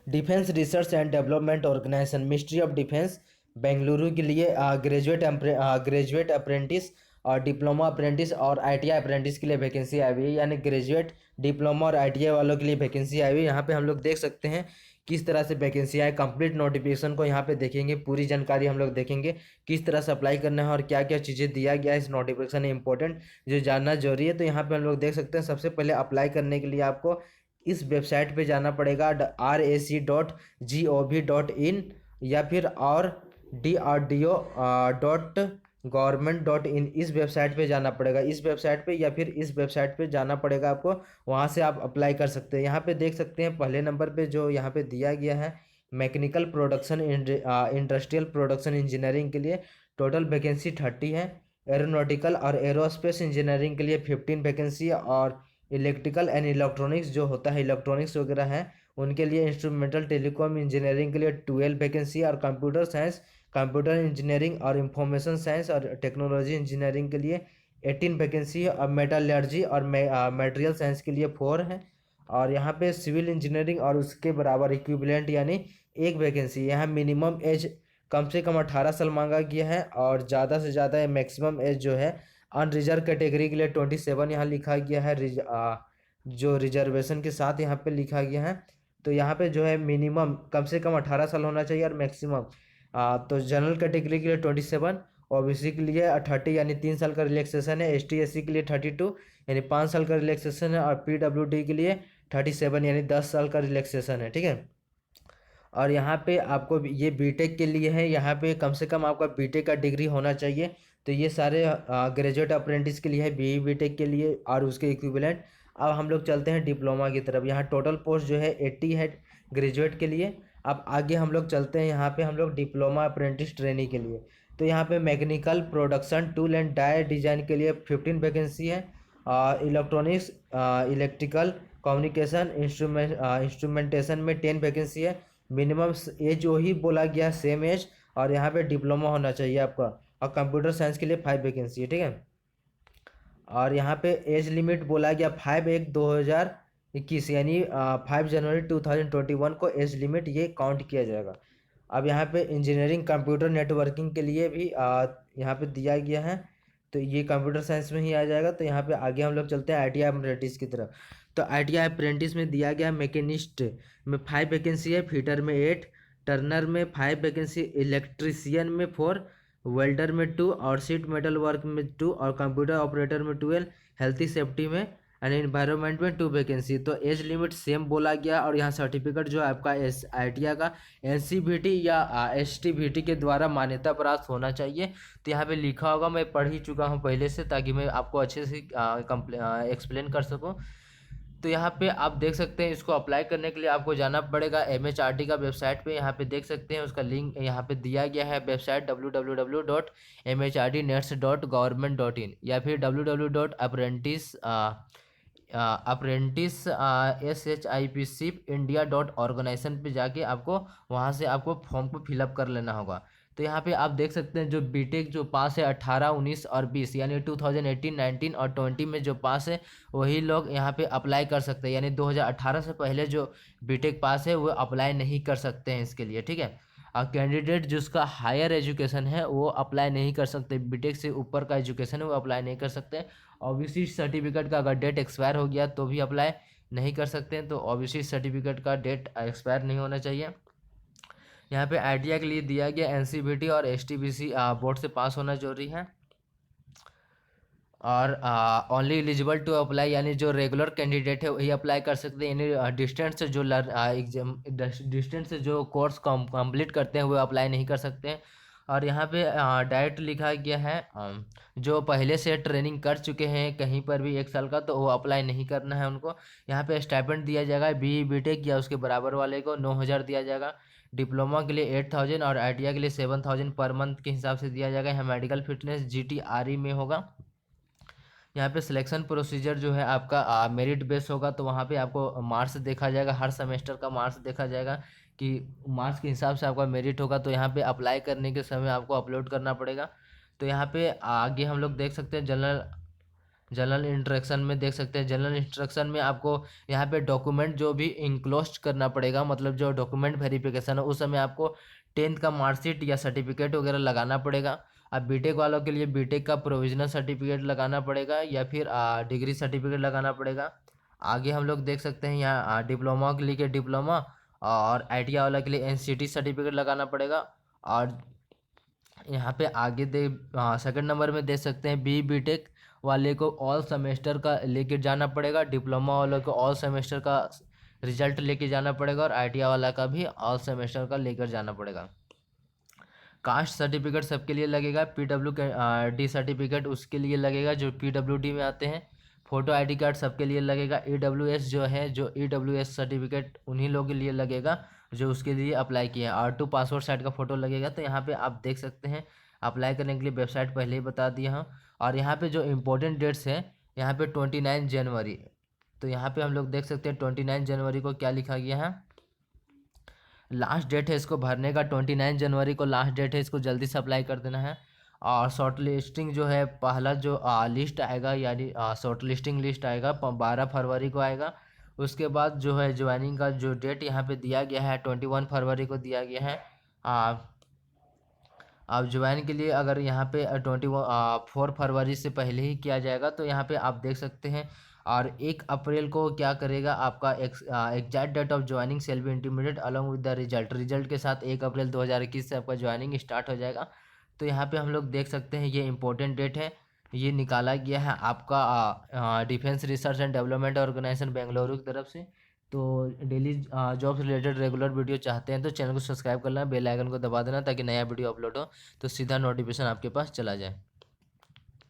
Defence research and development organisation ministry of defence Bengaluru के लिए graduate apprentice और diploma apprentice और आईटीआई अप्रेंटिस के लिए वैकेंसी आई हुई है। यानी ग्रेजुएट डिप्लोमा और आईटीआई वालों के लिए वैकेंसी आई हुई है। यहाँ पे हम लोग देख सकते हैं किस तरह से वैकेंसी आए। कंप्लीट नोटिफिकेशन को यहाँ पे देखेंगे, पूरी जानकारी हम लोग देखेंगे किस तरह से अप्लाई करना है और क्या क्या चीज़ें दिया गया है इस नोटिफिकेशन में इंपॉर्टेंट जो जानना जरूरी है। तो यहाँ पे हम लोग देख सकते हैं सबसे पहले अप्लाई करने के लिए आपको इस वेबसाइट पे जाना पड़ेगा RAC.gov.in या फिर और DRDO.gov.in इस वेबसाइट पे जाना पड़ेगा। इस वेबसाइट पे या फिर इस वेबसाइट पे जाना पड़ेगा आपको, वहाँ से आप अप्लाई कर सकते हैं। यहाँ पे देख सकते हैं पहले नंबर पे जो यहाँ पे दिया गया है mechanical production industrial production engineering के लिए टोटल वैकेंसी 30 है। एरोनॉटिकल और एरोस्पेस इंजीनियरिंग के लिए 15 वैकेंसी है। और इलेक्ट्रिकल एंड इलेक्ट्रॉनिक्स जो होता है इलेक्ट्रॉनिक्स वगैरह है उनके लिए इंस्ट्रूमेंटल टेलीकॉम इंजीनियरिंग के लिए 12 वैकेंसी। और कंप्यूटर साइंस कंप्यूटर इंजीनियरिंग और इंफॉर्मेशन साइंस और टेक्नोलॉजी इंजीनियरिंग के लिए 18 वैकेंसी है। और मेटलर्जी और मटेरियल साइंस के लिए 4 है। और यहाँ पे सिविल इंजीनियरिंग और उसके बराबर इक्विवेलेंट यानी एक वैकेंसी। यहाँ मिनिमम एज कम से कम 18 साल मांगा गया है और ज़्यादा से ज़्यादा मैक्सिमम एज जो है अनरिजर्व कैटेगरी के लिए 27 यहाँ लिखा गया है। जो रिजर्वेशन के साथ यहाँ पे लिखा गया है। तो यहाँ पे जो है मिनिमम कम से कम 18 साल होना चाहिए और मैक्सिमम तो जनरल कैटेगरी के लिए 27, ओबीसी के लिए 30 यानी 3 साल का रिलैक्सेशन है। ST SC के लिए 32 यानी 5 साल का रिलैक्सेशन है। और PWD के लिए 37 यानी 10 साल का रिलैक्सेशन है। ठीक है। और यहाँ पे आपको ये बीटेक के लिए है, यहाँ पे कम से कम आपका बीटेक का डिग्री होना चाहिए। तो ये सारे ग्रेजुएट अप्रेंटिस के लिए है, BE बीटेक के लिए और उसके इक्विवेलेंट। अब हम लोग चलते हैं डिप्लोमा की तरफ। यहाँ टोटल पोस्ट जो है 80 है ग्रेजुएट के लिए। अब आगे हम लोग चलते हैं, यहाँ पे हम लोग डिप्लोमा अप्रेंटिस ट्रेनी के लिए। तो यहाँ पे mechanical production tool and die design के लिए 15 वैकेंसी है। इलेक्ट्रॉनिक्स इलेक्ट्रिकल कम्युनिकेशन इंस्ट्रूमेंटेशन में 10 वैकेंसी है। मिनिमम एज वही बोला गया सेम एज। और यहाँ पे डिप्लोमा होना चाहिए आपका। और कंप्यूटर साइंस के लिए 5 वैकेंसी है। ठीक है। और यहाँ पे एज लिमिट बोला गया 5/1/2021 यानी 5 जनवरी 2021 को एज लिमिट ये काउंट किया जाएगा। अब यहाँ पे इंजीनियरिंग कंप्यूटर नेटवर्किंग के लिए भी यहाँ पे दिया गया है। तो ये कंप्यूटर साइंस में ही आ जाएगा। तो यहाँ पे आगे हम लोग चलते हैं ITI अप्रेंटिस की तरफ। तो ITI अप्रेंटिस में दिया गया मैकेनिस्ट में 5 वैकेंसी है, फिटर में 8, टर्नर में 5 वैकेंसी, इलेक्ट्रीशियन में 4, वेल्डर में 2 और सीट मेटल वर्क में 2 और कंप्यूटर ऑपरेटर में 12, हेल्थी सेफ्टी में एंड एनवायरनमेंट में 2 वैकेंसी। तो एज लिमिट सेम बोला गया। और यहाँ सर्टिफिकेट जो है आपका ITI का NCVT या STVT के द्वारा मान्यता प्राप्त होना चाहिए। तो यहाँ पे लिखा होगा, मैं पढ़ ही चुका हूँ पहले से ताकि मैं आपको अच्छे से एक्सप्लेन कर सकूँ। तो यहाँ पे आप देख सकते हैं इसको अप्लाई करने के लिए आपको जाना पड़ेगा MHRD का वेबसाइट पे। यहाँ पे देख सकते हैं उसका लिंक यहाँ पे दिया गया है, वेबसाइट www.mhrd.nets.government.in या फिर www.apprentice SHIPSIP.India.organization पे जाके आपको वहाँ से आपको फॉर्म को फिलअप कर लेना होगा। तो यहाँ पे आप देख सकते हैं जो बीटेक जो पास है 18, 19 और 20 यानी 2018, 19 और 20 में जो पास है वही लोग यहाँ पे अप्लाई कर सकते हैं। यानी 2018 से पहले जो बीटेक पास है वो अप्लाई नहीं कर सकते हैं इसके लिए। ठीक है। और कैंडिडेट जिसका हायर एजुकेशन है वो अप्लाई नहीं कर सकते, बीटेक से ऊपर का एजुकेशन है वो अप्लाई नहीं कर सकते। ओबीसी सर्टिफिकेट का अगर डेट एक्सपायर हो गया तो भी अप्लाई नहीं कर सकते हैं। तो ओबीसी सर्टिफिकेट का डेट एक्सपायर नहीं होना चाहिए। यहाँ पे ITI के लिए दिया गया NCVT और STBC बोर्ड से पास होना जरूरी है। और ओनली एलिजिबल टू अप्लाई यानी जो रेगुलर कैंडिडेट है वही अप्लाई कर सकते हैं। यानी डिस्टेंस से जो एग्जाम डिस्टेंस से जो कोर्स कंप्लीट करते हैं वो अप्लाई नहीं कर सकते हैं। और यहाँ पे डायरेक्ट लिखा गया है जो पहले से ट्रेनिंग कर चुके हैं कहीं पर भी 1 साल का तो वो अप्लाई नहीं करना है उनको। यहाँ पे स्टाइपेंड दिया जाएगा BE बीटेक या उसके बराबर वाले को 9,000 दिया जाएगा। डिप्लोमा के लिए 8,000 और ITI के लिए 7,000 पर मंथ के हिसाब से दिया जाएगा। यहाँ मेडिकल फिटनेस GTRE में होगा। यहाँ पे सिलेक्शन प्रोसीजर जो है आपका मेरिट बेस होगा। तो वहाँ पे आपको मार्क्स देखा जाएगा, हर सेमेस्टर का मार्क्स देखा जाएगा कि मार्क्स के हिसाब से आपका मेरिट होगा। तो यहाँ पे अप्लाई करने के समय आपको अपलोड करना पड़ेगा। तो यहाँ पे आगे हम लोग देख सकते हैं जनरल इंस्ट्रक्शन में देख सकते हैं, जनरल इंस्ट्रक्शन में आपको यहाँ पे डॉक्यूमेंट जो भी इंक्लोज करना पड़ेगा, मतलब जो डॉक्यूमेंट वेरिफिकेशन है उस समय आपको 10th का मार्कशीट या सर्टिफिकेट वगैरह लगाना पड़ेगा। अब बीटेक वालों के लिए बीटेक का प्रोविजनल सर्टिफिकेट लगाना पड़ेगा या फिर डिग्री सर्टिफिकेट लगाना पड़ेगा। आगे हम लोग देख सकते हैं यहाँ डिप्लोमा के लिए डिप्लोमा, और ITI वाला के लिए NCT सर्टिफिकेट लगाना पड़ेगा। और यहाँ पे आगे सेकंड नंबर में देख सकते हैं BTech वाले को ऑल सेमेस्टर का लेके जाना पड़ेगा, डिप्लोमा वालों को ऑल सेमेस्टर का रिजल्ट लेके जाना पड़ेगा, और ITI वाला का भी ऑल सेमेस्टर का लेकर जाना पड़ेगा। कास्ट सर्टिफिकेट सबके लिए लगेगा, PWD सर्टिफिकेट उसके लिए लगेगा जो PWD में आते हैं। फोटो ID कार्ड सबके लिए लगेगा। EWS जो है, जो EWS सर्टिफिकेट उन्हीं लोगों के लिए लगेगा जो उसके लिए अप्लाई किए हैं। R2 पासपोर्ट साइज का फ़ोटो लगेगा। तो यहाँ पे आप देख सकते हैं अप्लाई करने के लिए वेबसाइट पहले ही बता दिया हूँ। और यहाँ पे जो इम्पोर्टेंट डेट्स हैं, यहाँ पे 29 जनवरी, तो यहाँ पे हम लोग देख सकते हैं 29 जनवरी को क्या लिखा गया है, लास्ट डेट है इसको भरने का। 29 जनवरी को लास्ट डेट है, इसको जल्दी से अप्लाई कर देना है। और शॉर्ट लिस्टिंग जो है, पहला जो लिस्ट आएगा यानी शॉर्ट लिस्टिंग लिस्ट आएगा 12 फरवरी को आएगा। उसके बाद जो है ज्वाइनिंग का जो डेट यहाँ पे दिया गया है 21 फरवरी को दिया गया है। आप ज्वाइन के लिए अगर यहाँ पे 4 फरवरी से पहले ही किया जाएगा तो यहाँ पे आप देख सकते हैं। और 1 अप्रैल को क्या करेगा, आपका exact date of joining shall be intimated along with the result के साथ 1 अप्रैल 2021 से आपका ज्वाइनिंग स्टार्ट हो जाएगा। तो यहाँ पे हम लोग देख सकते हैं ये इंपॉर्टेंट डेट है, ये निकाला गया है आपका defence research and development organisation Bengaluru की तरफ से। तो डेली जॉब से रिलेटेड रेगुलर वीडियो चाहते हैं तो चैनल को सब्सक्राइब कर लेना, बेल आइकन को दबा देना ताकि नया वीडियो अपलोड हो तो सीधा नोटिफिकेशन आपके पास चला जाए।